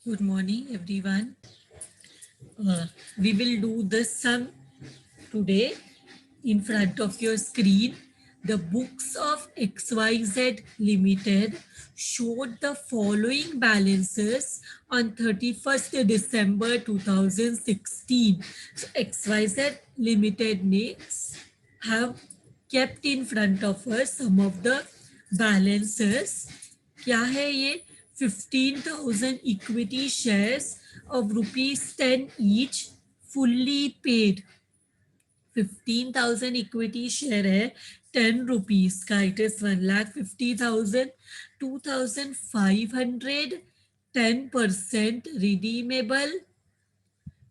Good morning, everyone. We will do this sum today in front of your screen. The books of XYZ Limited showed the following balances on 31st December 2016. So XYZ Limited needs have kept in front of us some of the balances. क्या है ये 15,000 equity shares of ₹10 each fully paid. 15,000 equity share है 10 rupees का. It is 1,50,000. 2,500 10% redeemable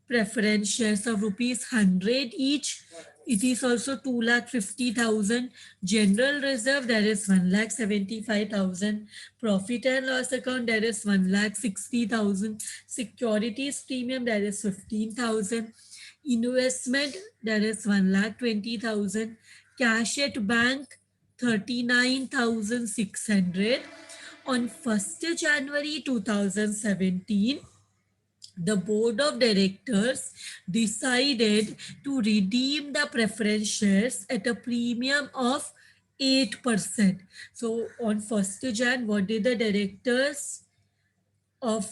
preference shares of ₹100 each. It is also 2,50,000. General reserve, there is 1,75,000. Profit and loss account, there is 1,60,000. Securities premium, there is 15,000. Investment, there is 1,20,000. Cash at bank, 39,600. On 1st January 2017, the board of directors decided to redeem the preference shares at a premium of 8%. So on 1st Jan, what did the directors of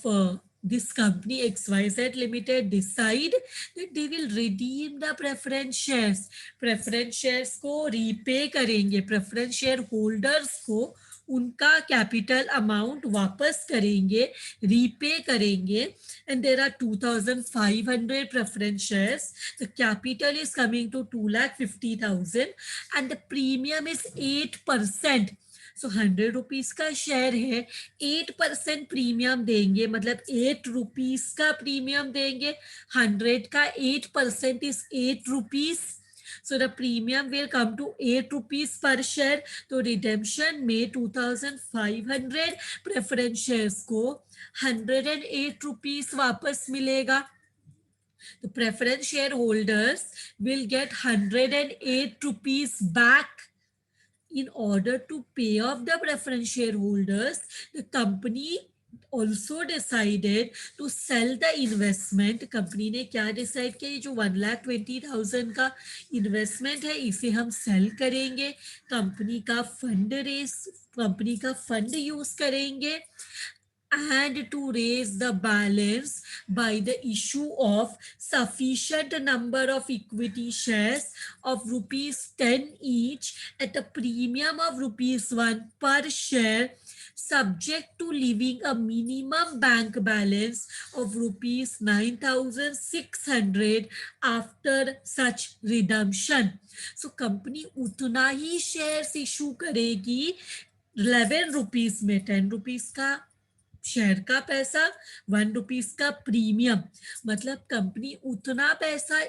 this company XYZ Limited decide? That they will redeem the preference shares. Preference shares को repay करेंगे. Preference share holders को उनका capital amount वापस करेंगे, repay करेंगे. And there are 2,500 preference shares. The capital is coming to 2,50,000 and the premium is 8%. So 100 rupees का share है, 8% premium देंगे, मतलब 8 रुपीज का प्रीमियम देंगे. 100 का 8% is 8 rupees. So the premium will come to 8 rupees per share. तो redemption में 2,500 preference shares को 108 rupees वापस मिलेगा. The preference shareholders will get 108 rupees back. In order to pay off the preference shareholders, the company also decided to sell the investment. Company ने क्या decide किया, ये जो 1,20,000 का इन्वेस्टमेंट है इसे हम सेल करेंगे, कंपनी का फंड यूज करेंगे, and to raise the balance by the issue of sufficient number of equity shares of ₹10 each at a premium of ₹1 per share, subject to leaving a minimum bank balance of ₹9,600 after such redemption. So company उतना ही shares issue करेगी 11 rupees में. 10 rupees का share का पैसा, 1 rupees का premium, मतलब company उतना पैसा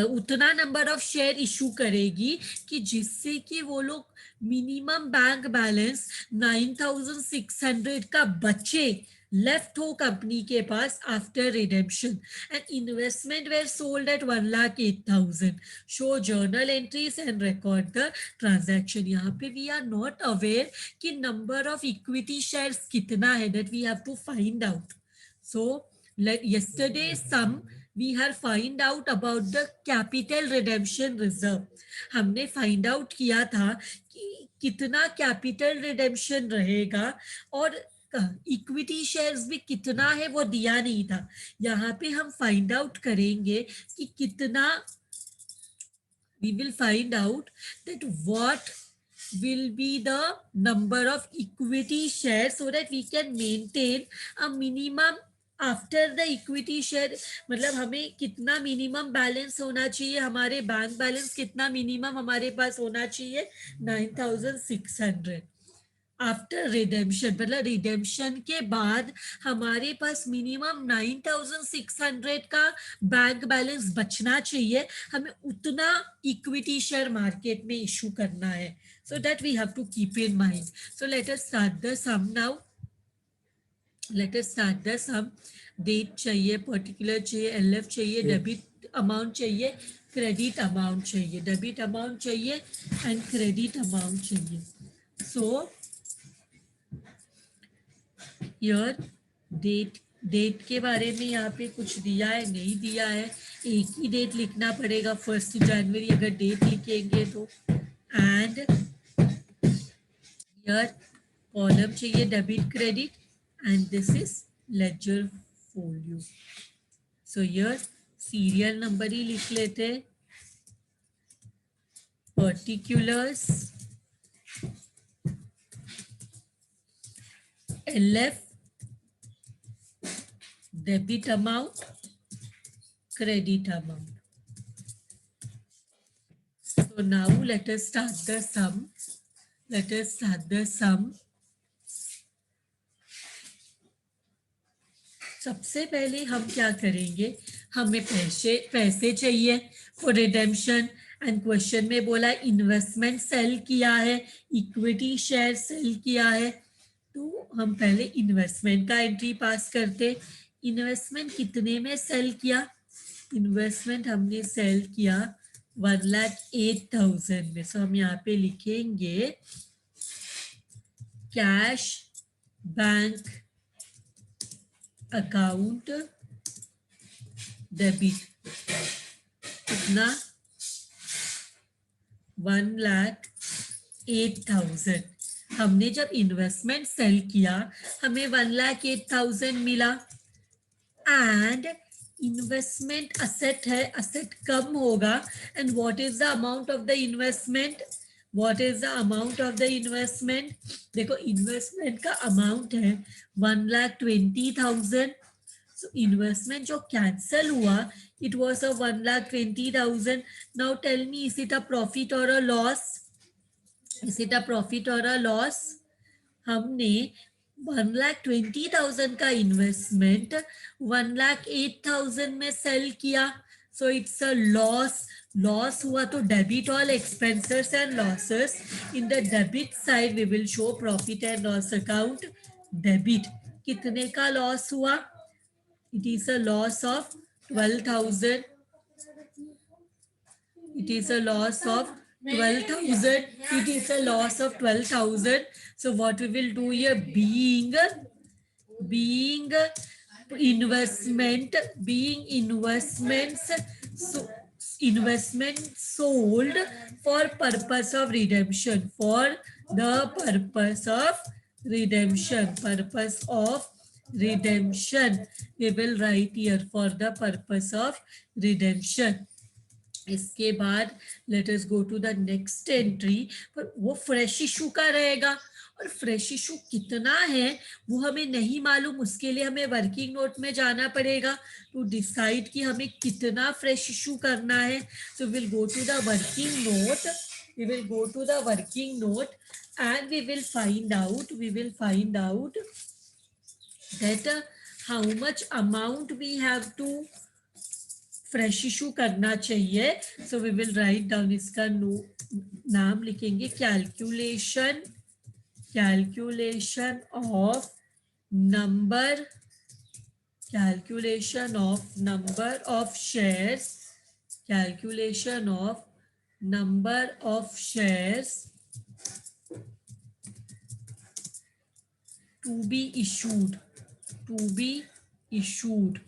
उतना नंबर ऑफ शेयर इशू करेगी कि जिससे कि वो लोग मिनिमम बैंक बैलेंस 9,600 का बचे, लेफ्ट हो कंपनी के पास after redemption. And investment were sold at 1,08,000. Show journal entries and record the transaction. यहाँ पे वी आर नॉट अवेयर कि नंबर ऑफ इक्विटी शेयर्स कितना है, that we have to find out. So yesterday sum we have find out about the capital redemption reserve. हमने find out किया था कि कितना कैपिटल रिडेम्पशन रहेगा और इक्विटी शेयर्स भी कितना है वो दिया नहीं था. यहाँ पे हम फाइंड आउट करेंगे कि कितना. we will find out that what will be the number of equity shares so that we can maintain a minimum after the equity share. मतलब हमें कितना मिनिमम बैलेंस होना चाहिए, हमारे बैंक बैलेंस कितना मिनिमम हमारे पास होना चाहिए, 9,600 आफ्टर रिडेम्पशन. मतलब रिडेम्पशन के बाद हमारे पास मिनिमम 9,600 का बैंक बैलेंस बचना चाहिए. हमें उतना इक्विटी शेयर मार्केट में इशू करना है. So that we have to keep in mind. So let us start the sum now. Let us start the sum. Date चाहिए, पर्टिकुलर चाहिए, एलएफ चाहिए, डेबिट अमाउंट चाहिए, क्रेडिट अमाउंट चाहिए. Debit amount चाहिए and credit amount चाहिए. So year, date के बारे में यहाँ पे कुछ दिया है नहीं दिया है, एक ही डेट लिखना पड़ेगा 1 जनवरी अगर डेट लिखेंगे तो। एंड ईयर कॉलम चाहिए debit credit and this is ledger folio. So year serial number ही लिख लेते हैं, particulars LF, debit amount, credit amount. So now let us start the sum. Let us start the sum. सबसे पहले हम क्या करेंगे, हमें पैसे चाहिए फॉर रिडेम्पशन एंड क्वेश्चन में बोला इन्वेस्टमेंट सेल किया है, इक्विटी शेयर सेल किया है, तो हम पहले इन्वेस्टमेंट का एंट्री पास करते। इन्वेस्टमेंट कितने में सेल किया, इन्वेस्टमेंट हमने सेल किया 1,08,000 में। सो हम यहाँ पे लिखेंगे कैश बैंक अकाउंट डेबिट कितना 1,08,000। हमने जब इन्वेस्टमेंट सेल किया हमें 1,08,000 मिला एंड इन्वेस्टमेंट असेट है, असेट कम होगा and what is the amount of the investment, what is the amount of the investment. देखो इन्वेस्टमेंट का अमाउंट है 1,20,000। सो इन्वेस्टमेंट जो कैंसल हुआ it was a 1,20,000। Now tell me is it a profit or a loss, is it a profit or a loss. हमने 1,20,000 का investment 1,08,000 में sell किया, so it's a loss. Loss हुआ तो debit all expenses and losses, in the debit side we will show profit and loss account debit. कितने का loss हुआ, it is a loss of 12,000, it is a loss of 12,000, it is a loss of 12,000. So what we will do here, being investment, being investments, so investment sold for purpose of redemption, for the purpose of redemption, purpose of redemption, we will write here for the purpose of redemption। इसके बाद let us go to the next entry, पर वो fresh issue का रहेगा और fresh issue कितना है वो हमें नहीं मालूम, उसके लिए हमें वर्किंग नोट में जाना पड़ेगा टू डिसाइड कि हमें कितना फ्रेश इशू करना है। So will go to the working note, we will go to the working note and we will find out that how much amount we have to fresh issue करना चाहिए। So we will write down, इसका नाम लिखेंगे calculation, calculation of number, calculation of number of shares, calculation of number of shares to be issued, to be issued.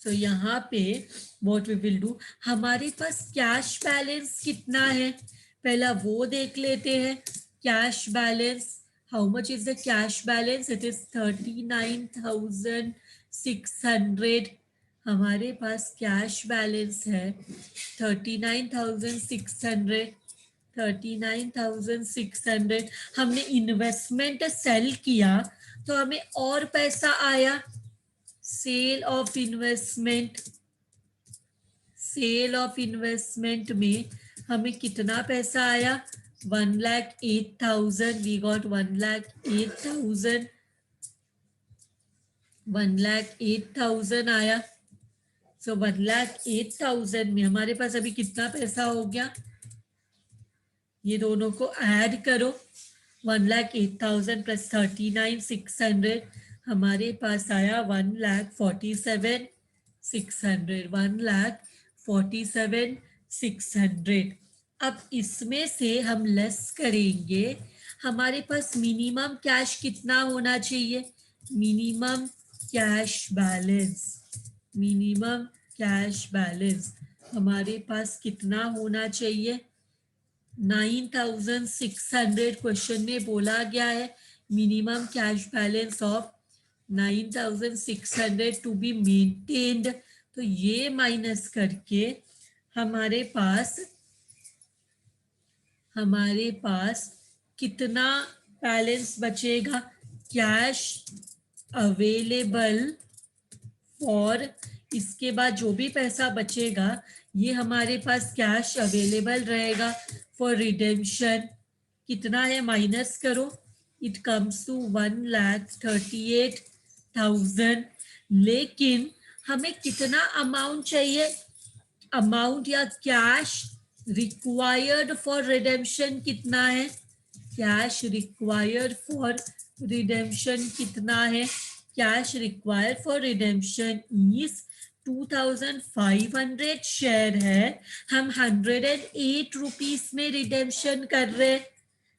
तो यहाँ पे what we will do, हमारे पास कैश बैलेंस कितना है पहला वो देख लेते हैं। Cash balance, how much is the cash balance, it is 39,600। हमारे पास कैश बैलेंस है 39,600, 39,600। हमने इन्वेस्टमेंट सेल किया तो हमें और पैसा आया, sale of investment, sale of investment में हमें कितना पैसा आया 1,08,000, वी गॉट 1,08,000, 1,08,000 आया। सो 1,08,000 में हमारे पास अभी कितना पैसा हो गया, ये दोनों को ऐड करो, 1,08,000 प्लस 39,600 हमारे पास आया 1,47,600, 1,47,600। अब इसमें से हम लेस करेंगे हमारे पास मिनिमम कैश कितना होना चाहिए, minimum cash balance, minimum cash balance हमारे पास कितना होना चाहिए, 9600 क्वेश्चन में बोला गया है minimum cash balance of 9600 to be maintained. तो ये माइनस करके हमारे पास कितना बैलेंस बचेगा, कैश अवेलेबल फॉर, इसके बाद जो भी पैसा बचेगा ये हमारे पास कैश अवेलेबल रहेगा फॉर रिडेम्पशन। कितना है माइनस करो, इट कम्स टू 1,38,000। लेकिन हमें कितना अमाउंट चाहिए, अमाउंट या कैश रिक्वायर्ड फॉर रिडेम्पशन कितना है, कैश रिक्वायर्ड फॉर रिडेम्पशन कितना है, cash required for redemption is 2500 share है, हम 108 रुपीस में रिडेम्पशन कर रहे,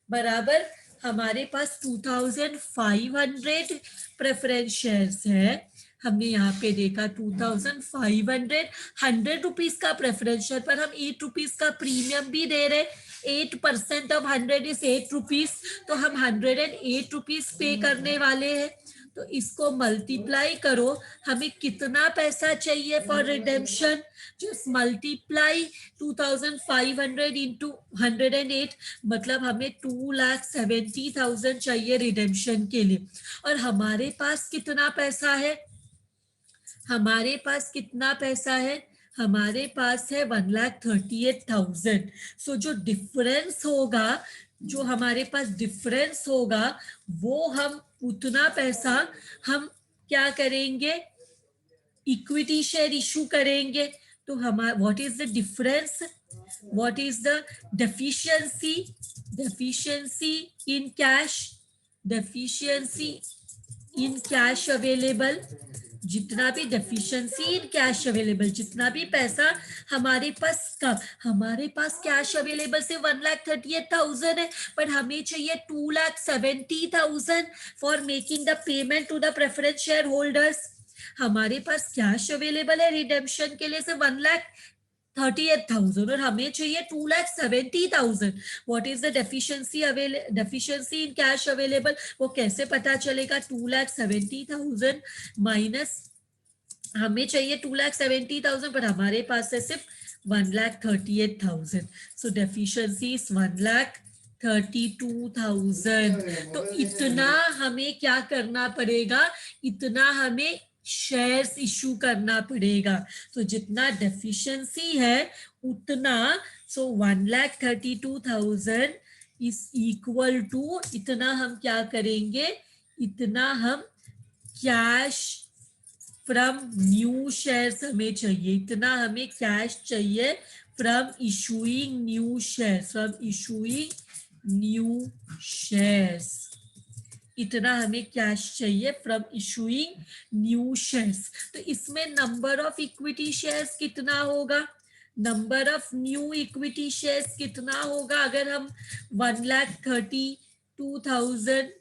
बराबर हमारे पास 2500 प्रेफरेंस शेयर्स है, हमने यहाँ पे देखा 2500 100 रुपीज का प्रेफरेंस शेयर पर हम 8 रुपीज का प्रीमियम भी दे रहे, 8% ऑफ 100 इज 8 रुपीज, तो हम 108 रुपीज पे करने वाले हैं। तो इसको मल्टीप्लाई करो, हमें कितना पैसा चाहिए for redemption, just multiply 2500 into 108, मतलब हमें 2,70,000 चाहिए रिडेम्पशन के लिए। और हमारे पास कितना पैसा है, हमारे पास कितना पैसा है, हमारे पास है 1,38,000। सो जो डिफरेंस होगा, जो हमारे पास डिफरेंस होगा वो हम उतना पैसा हम क्या करेंगे, इक्विटी शेयर इशू करेंगे। तो हमारा what is the difference, what is the deficiency, deficiency in cash, deficiency in cash available, जितना भी डेफिशिएंसी इन कैश अवेलेबल, जितना भी पैसा हमारे पास हमारे पास कैश अवेलेबल से 1,38,000 है, पर हमें चाहिए 2,70,000 for making the payment to the preference share holders. हमारे पास कैश अवेलेबल है रिडेम्पशन के लिए से 1,38,000 और हमें चाहिए 2,70,000। What is the deficiency in cash available, वो कैसे पता चलेगा, 2,70,000 माइनस हमें चाहिए 2,70,000 पर हमारे पास है सिर्फ 1,38,000। सो डेफिशिएंसी इज 1,32,000। तो इतना हमें क्या करना पड़ेगा, इतना हमें शेयर्स इशू करना पड़ेगा। तो जितना डेफिशिएंसी है उतना, सो 1,32,000 इज इक्वल टू, इतना हम क्या करेंगे, इतना हम कैश फ्रॉम न्यू शेयर्स हमें चाहिए, इतना हमें कैश चाहिए from issuing new shares, from issuing new shares, इतना हमें कैश चाहिए फ्रॉम इशूइंग न्यू शेयर्स। तो इसमें नंबर ऑफ इक्विटी शेयर्स कितना होगा, number of new equity shares कितना होगा, अगर हम 1,32,000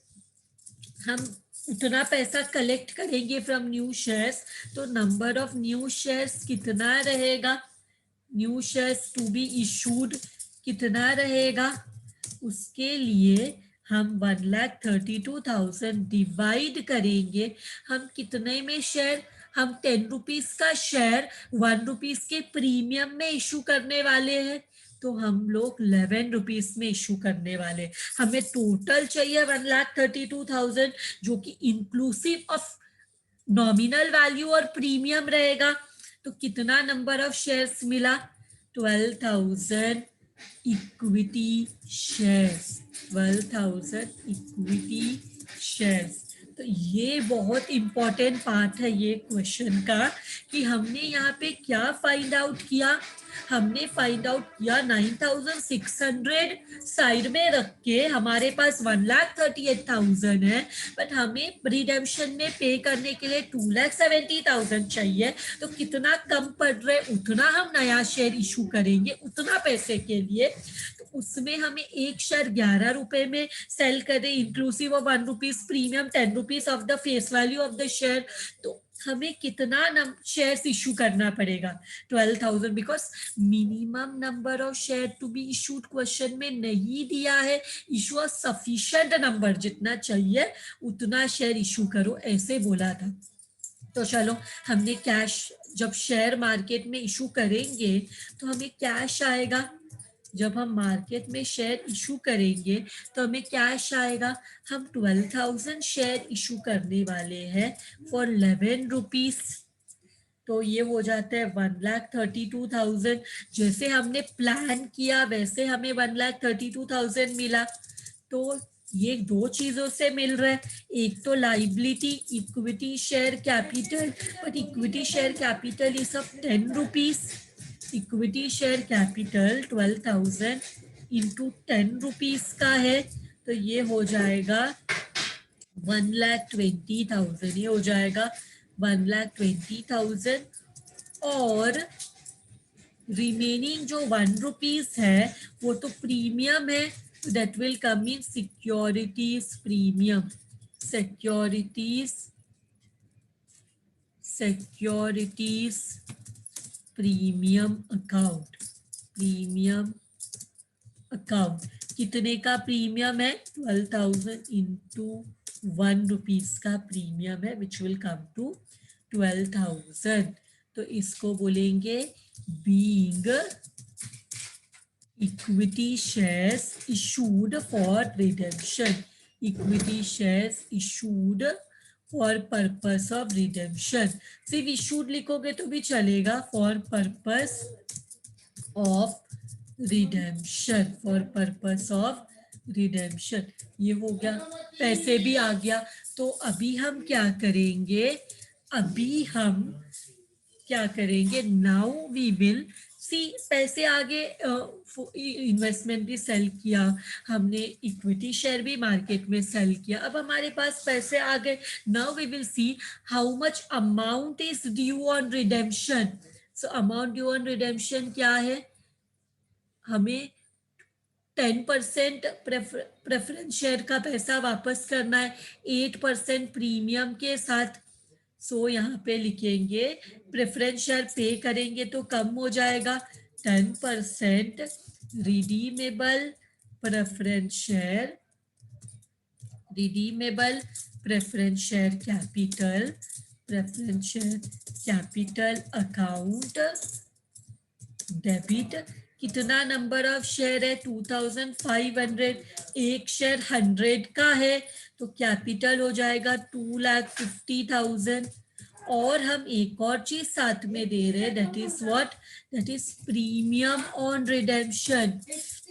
हम उतना पैसा कलेक्ट करेंगे फ्रॉम न्यू शेयर्स, तो नंबर ऑफ न्यू शेयर्स कितना रहेगा, new shares to be issued कितना रहेगा, उसके लिए हम 1,32,000 डिवाइड करेंगे, हम कितने में शेयर, हम 10 रुपीज का शेयर 1 रुपीज के प्रीमियम में इशू करने वाले हैं, तो हम लोग 11 रुपीज में इशू करने वाले, हमें टोटल चाहिए 1,32,000 जो कि इंक्लूसिव ऑफ नॉमिनल वैल्यू और प्रीमियम रहेगा। तो कितना नंबर ऑफ शेयर्स मिला, 12,000 इक्विटी शेयर्स, 12,000 इक्विटी शेयर्स। तो ये बहुत इंपॉर्टेंट पार्ट है ये क्वेश्चन का, कि हमने यहाँ पे क्या फाइंड आउट किया, हमने फाइंड आउट किया 9,600 साइड में रख के हमारे पास 1,38,000 है, बट हमें रिडेम्पशन में पे करने के लिए 2,70,000 चाहिए। तो कितना कम पड़ रहा है, उतना हम नया शेयर इशू करेंगे उतना पैसे के लिए, तो उसमें हमें एक शेयर 11 रुपए में सेल करें inclusive of 1 rupees premium, 10 rupees of the face value of the share, तो हमें कितना शेयर्स इशू करना पड़ेगा? 12,000, because minimum number of share to be issued question में नहीं दिया है, इशू अ सफिशिएंट नंबर, जितना चाहिए उतना शेयर इशू करो, ऐसे बोला था। तो चलो, हमने कैश जब शेयर मार्केट में इशू करेंगे तो हमें कैश आएगा। जब हम मार्केट में शेयर इशू करेंगे तो हमें कैश आएगा। हम 12,000 शेयर इशू करने वाले हैं फॉर 11 रुपीज, तो ये हो जाता है 1,32,000। जैसे हमने प्लान किया वैसे हमें 1,32,000 मिला। तो ये दो चीजों से मिल रहा है, एक तो liability equity share capital, but equity share capital is of 10 rupees. Equity share capital 12,000 into 10 rupees का है, तो ये हो जाएगा 1,20,000। ये हो जाएगा 1,20,000, और रिमेनिंग जो 1 रुपीज है वो तो प्रीमियम है, that will come in securities premium, securities premium account, premium account. कितने का प्रीमियम है? 12,000 इंटू 1 रुपीज का प्रीमियम है, विच विल कम टू 12,000। तो इसको बोलेंगे being equity shares issued for redemption, equity shares issued for purpose of redemption. सिर्फ issued लिखोगे तो भी चलेगा, for purpose of redemption, for purpose of redemption. ये हो गया, पैसे भी आ गया। तो अभी हम क्या करेंगे? अभी हम क्या करेंगे? नाउ वी विल सी, पैसे आगे, इन्वेस्टमेंट भी सेल किया हमने, इक्विटी शेयर भी मार्केट में सेल किया, अब हमारे पास पैसे आ गए। Now we will see how much amount is due on redemption. So amount due on redemption क्या है? हमें 10% प्रेफरेंस शेयर का पैसा वापस करना है 8% प्रीमियम के साथ। सो यहाँ पे लिखेंगे प्रेफरेंस शेयर पे करेंगे तो कम हो जाएगा, 10% redeemable preference share, redeemable preference share capital, preference share capital account debit. कितना नंबर ऑफ शेयर है? 2,500। एक शेयर 100 का है तो कैपिटल हो जाएगा 2,50,000। और हम एक और चीज साथ में दे रहे हैं, that is what? That is premium on redemption,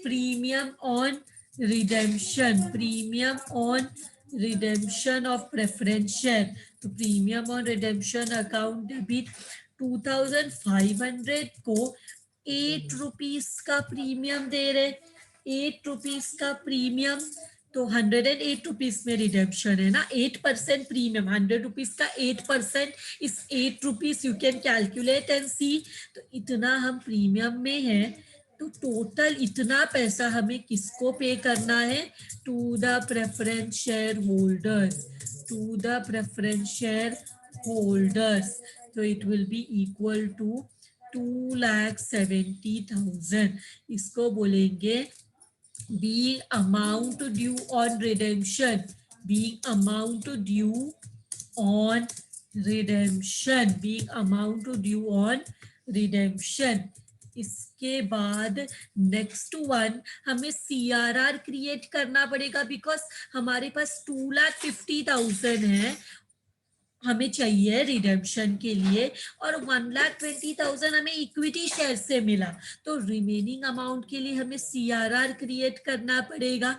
premium on redemption, premium on redemption of preference share. तो premium on redemption account debit 2,500 को 8 रुपीज का प्रीमियम दे रहे, 8 रुपीज का प्रीमियम। तो 108 रुपीज में रिडेम्पशन है ना, 8% प्रीमियम, 100 रुपीज का 8% इस 8 rupees, you can calculate and see. तो इतना हम प्रीमियम में है, तो टोटल इतना पैसा हमें किसको पे करना है? To the preference share holders, to the preference share holders. तो it will be equal to 2,70,000। इसको बोलेंगे being amount due on redemption, being amount due on redemption, being amount due on redemption। इसके बाद next one हमें CRR create करना पड़ेगा, because हमारे पास 2,50,000 है हमें चाहिए रिडेम्पशन के लिए, और 1,20,000 हमें इक्विटी शेयर से मिला। तो रिमेनिंग अमाउंट के लिए हमें CRR क्रिएट करना पड़ेगा।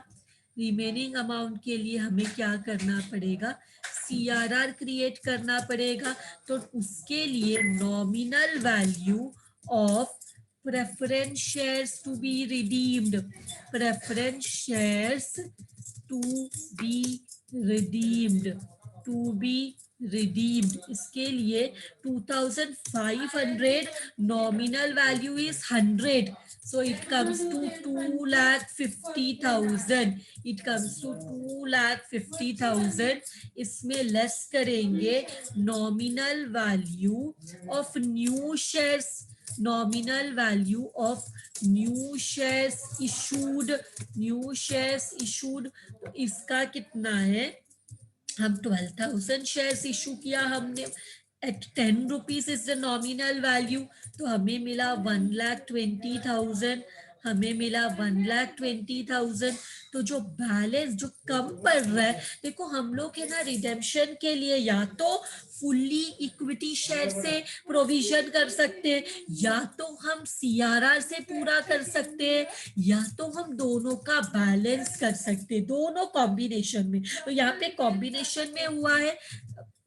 रिमेनिंग अमाउंट के लिए हमें क्या करना पड़ेगा? CRR क्रिएट करना पड़ेगा। तो उसके लिए nominal value of preference shares to be redeemed, preference shares to be redeemed, to be redeemed. इसके लिए 2500, nominal value is 100, so it comes to 2,50,000. It comes to 2,50,000. इसमें लेस करेंगे nominal value of new shares, nominal value of new shares issued, new shares issued. तो इसका कितना है, हम 12,000 shares issue किया हमने at 10 rupees is the nominal value, तो हमें मिला 1,20,000, हमें मिला 1,20,000. तो जो बैलेंस जो कम पड़ रहा है, देखो हम लोग है ना रिडेम्पशन के लिए या तो फुल्ली इक्विटी शेयर से प्रोविजन कर सकते हैं, या तो हम सीआरआर से पूरा कर सकते हैं, या तो हम दोनों का बैलेंस कर सकते हैं, दोनों कॉम्बिनेशन में. तो यहाँ पे कॉम्बिनेशन में हुआ है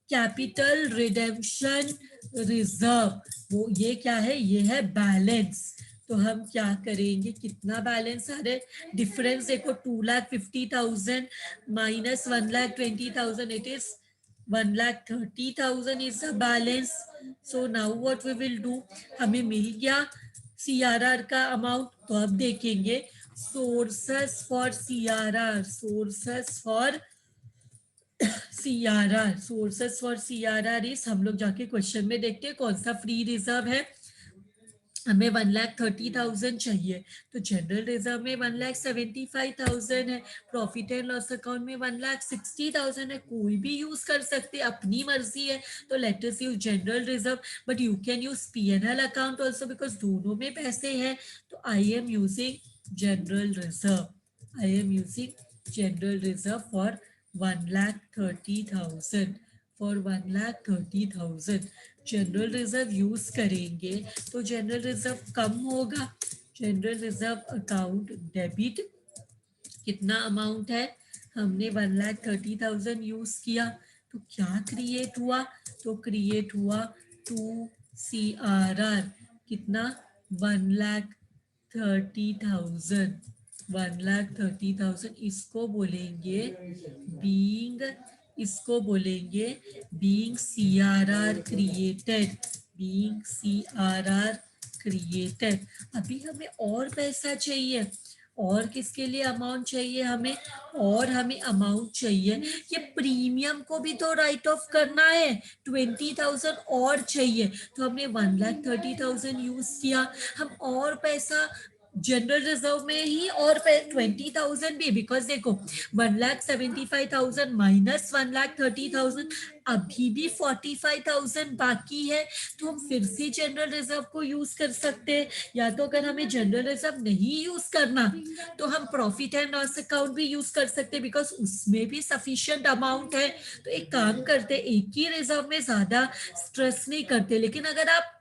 कैपिटल रिडेम्पशन रिजर्व. वो ये क्या है, ये है बैलेंस. तो हम क्या करेंगे, कितना बैलेंस आ रहा है, डिफरेंस देखो 2,50,000 minus 1,20,000, it is 1,30,000 is the balance. So now what we will do, हमें मिल गया CRR का अमाउंट. तो अब देखेंगे sources for CRR, sources for CRR, sources for CRR is, हम लोग जाके क्वेश्चन में देखते हैं कौन सा फ्री रिजर्व है. हमें 1,30,000 चाहिए, तो जनरल रिजर्व में 1,75,000 है, प्रॉफिट एंड लॉस अकाउंट में 1,60,000 है. कोई भी यूज कर सकते, अपनी मर्जी है. तो let us use general reserve, but you can use P&L account also because दोनों में पैसे हैं. तो I am using general reserve, I am using general reserve for 1,30,000, for 1,30,000 general reserve use करेंगे तो जनरल रिजर्व कम होगा. जनरल रिजर्व अकाउंट डेबिट कितना amount है, हमने 1,30,000 यूज किया, तो क्या क्रिएट हुआ, तो क्रिएट हुआ 2 CRR कितना 1,30,000, 1,30,000. इसको बोलेंगे बीइंग, इसको बोलेंगे being CRR created, being CRR created. अभी हमें और पैसा चाहिए, और किसके लिए अमाउंट चाहिए हमें, और हमें अमाउंट चाहिए ये प्रीमियम को भी तो राइट ऑफ करना है, 20,000 और चाहिए. तो हमने 1,30,000 यूज किया, हम और पैसा जनरल रिजर्व में ही और 20,000 भी, बिकॉज देखो 1,75,000 माइनस 1,30,000, अभी भी 45,000 बाकी है. तो हम फिर से जनरल रिजर्व को यूज कर सकते हैं, या तो अगर हमें जनरल रिजर्व नहीं यूज करना तो हम प्रॉफिट एंड लॉस अकाउंट भी यूज कर सकते हैं, बिकॉज उसमें भी सफिशिएंट अमाउंट है. तो एक काम करते, एक ही रिजर्व में ज्यादा स्ट्रेस नहीं करते. लेकिन अगर आप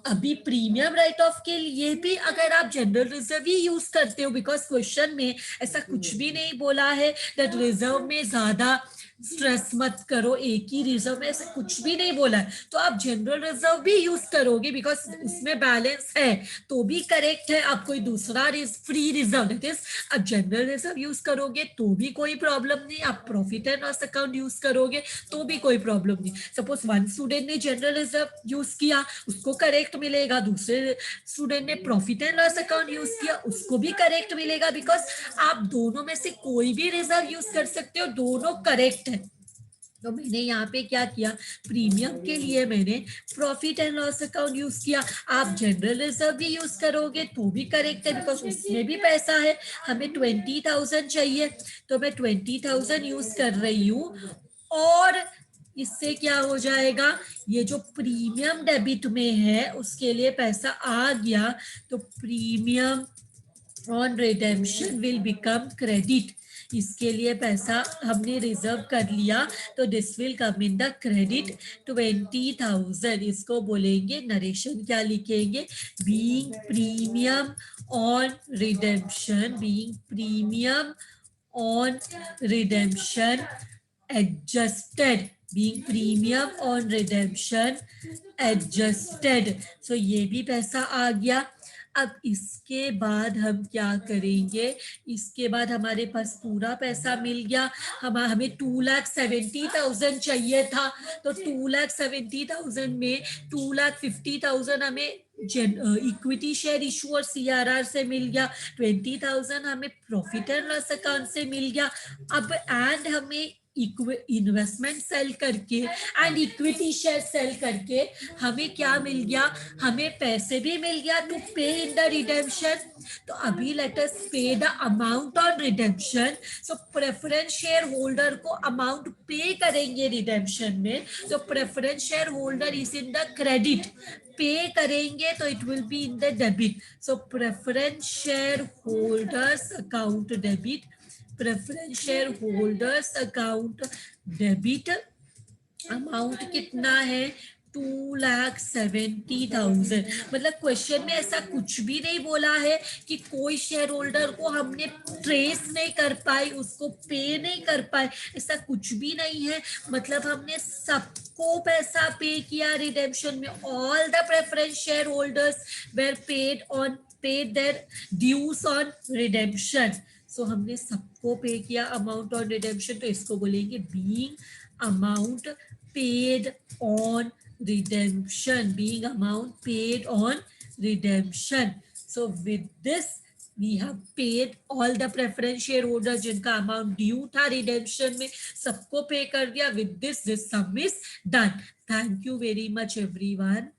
अभी प्रीमियम राइट ऑफ के लिए भी अगर आप जनरल रिजर्व ही यूज करते हो, बिकॉज क्वेश्चन में ऐसा कुछ भी नहीं बोला है दैट रिजर्व में ज्यादा स्ट्रेस मत करो, एक ही रिजर्व में ऐसा कुछ भी नहीं बोला है, तो आप जनरल रिजर्व भी यूज करोगे बिकॉज उसमें बैलेंस है, तो भी करेक्ट है. आप कोई दूसरा फ्री रिजर्व दैट इज आप जनरल रिजर्व यूज करोगे तो भी कोई प्रॉब्लम नहीं, आप profit and loss account use करोगे तो भी कोई प्रॉब्लम नहीं. सपोज वन स्टूडेंट ने जनरल रिजर्व यूज किया, उसको करेक्ट मिलेगा, दूसरे स्टूडेंट ने profit and loss account use किया, उसको भी करेक्ट मिलेगा, बिकॉज आप दोनों में से कोई भी रिजर्व यूज कर सकते हो, दोनों करेक्ट है. तो मैंने यहाँ पे क्या किया, प्रीमियम के लिए मैंने profit and loss account use किया. आप जनरल रिजर्व भी यूज करोगे तो भी करेक्ट है, बिकॉज उसमें भी पैसा है. हमें 20,000 चाहिए, तो मैं 20,000 यूज कर रही हूँ, और इससे क्या हो जाएगा, ये जो प्रीमियम डेबिट में है उसके लिए पैसा आ गया, तो premium on redemption will become credit. इसके लिए पैसा हमने रिजर्व कर लिया, तो this will come in the credit 20,000. इसको बोलेंगे, नरेशन क्या लिखेंगे, being premium on redemption, being premium on redemption adjusted, being premium on redemption adjusted. So ये भी पैसा आ गया. अब इसके बाद हम क्या करेंगे, इसके बाद हमारे पास पूरा पैसा मिल गया, हमें 2,70,000 चाहिए था, तो 2,70,000 में 2,50,000 हमें इक्विटी शेयर इशू और सीआरआर से मिल गया, 20,000 हमें प्रॉफिट एंड लॉस अकाउंट से मिल गया। अब एंड हमें इन्वेस्टमेंट सेल करके एंड इक्विटी शेयर सेल करके हमें क्या मिल गया, हमें पैसे भी मिल गया टू पे इन द रिडेम्पशन। तो अभी लेट अस पे the amount on redemption. So preference share holder को अमाउंट पे करेंगे रिडेम्पशन में, तो preference share holder is in the credit, पे करेंगे तो it will be in the debit. So preference share holders account debit, preference share holders account debit, amount कितना है 2,70,000। मतलब क्वेश्चन में ऐसा कुछ भी नहीं बोला है कि कोई शेयर होल्डर को हमने ट्रेस नहीं कर पाए, उसको पे नहीं कर पाए, ऐसा कुछ भी नहीं है। मतलब हमने सबको पैसा पे किया रिडेम्पशन में, all the preference share holders were paid their dues on redemption. So हमने सबको पे किया अमाउंट ऑन रिडेम्पशन, तो इसको बोलेंगे being amount paid on redemption, being amount paid on redemption. So with this we have paid all the preference shareholders जिनका amount due था redemption में, सबको पे कर दिया। with this sum is done. Thank you very much everyone.